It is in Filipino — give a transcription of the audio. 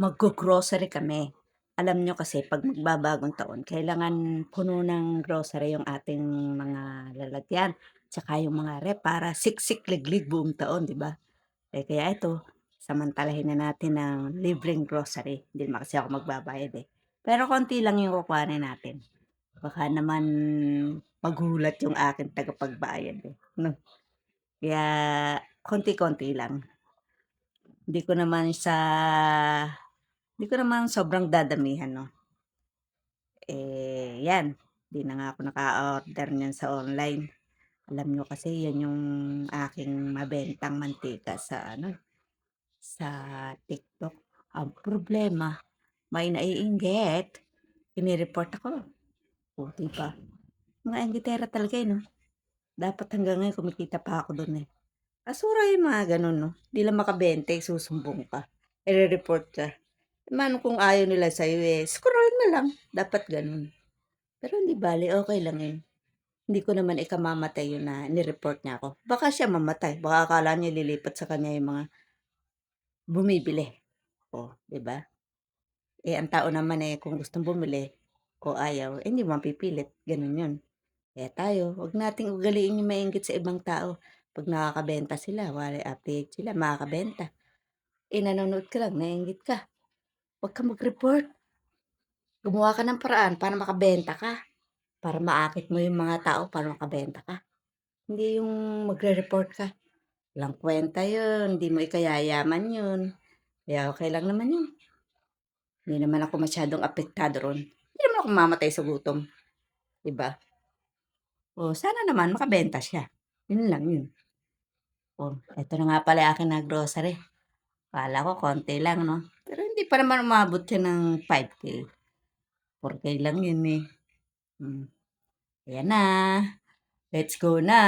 Maggo-grocery kami. Alam niyo kasi 'pag magbabagong taon kailangan puno ng grocery yung ating mga lalagyan, tsaka yung mga ref para siksik liglig buong taon, 'di ba? Kaya ito, samantalahin na natin ng libreng grocery, hindi naman kasi ako magbabayad, eh. Pero konti lang yung kukuhanin natin, baka naman magulat yung aking tagapagbayad, eh, 'no? Kaya konti-konti lang. Hindi ko naman siya hindi ko naman sobrang dadamihan 'no. 'Yan, 'di na nga ako naka-order niyan sa online. Alam niyo kasi 'yan yung aking mabentang mantika sa ano, sa TikTok. Ang problema, may naiinggit, ine-report ako. Oh, 'di ba? Mga inggitera talaga, eh, 'no? Dapat hanggang ngayon kumikita pa ako dun, eh. Basura yung mga gano'n 'no, 'di lang makabente isusumbong ka, ire-report ka. Mano kung ayaw nila sa'yo, eh, scroll na lang, dapat gano'n. Pero hindi bale, okey lang yun. Hindi ko naman ikamamatay yun na ni-report niya ako. Baka siya mamatay, baka akala niya lilipat sa kanya yung mga bumibili, oh, 'di ba? Eh, ang tao naman, eh, kung gustong bumili o ayaw, eh, hindi mo mapipilit, gano'n yun. Kaya tayo, 'wag nating ugaliin yung mainggit sa ibang tao. 'Pag nakakabenta sila, kunwari update sila, makakabenta, eh, nanonood ka lang, naiinggit ka, 'wag kang mag-report. Gumawa ka ng paraan para makabenta ka, para maakit mo yung mga tao para makabenta ka. Hindi yung magre-report ka, walang kuwenta yun, hindi mo ikayayaman yun. Kaya okey lang naman yun, hindi naman ako masyadong apektado ro'n. Hindi naman ako mamamatay sa gutom, 'di ba? Oh, sana naman makabenta siya, yun lang yun. Oh, eto na nga pala yung aking na grocery. Akala ko konti lang 'no, pero hindi pa naman umabot yan ng 5K, 4K lang yun, eh. Hmm, ayan na, let's go na.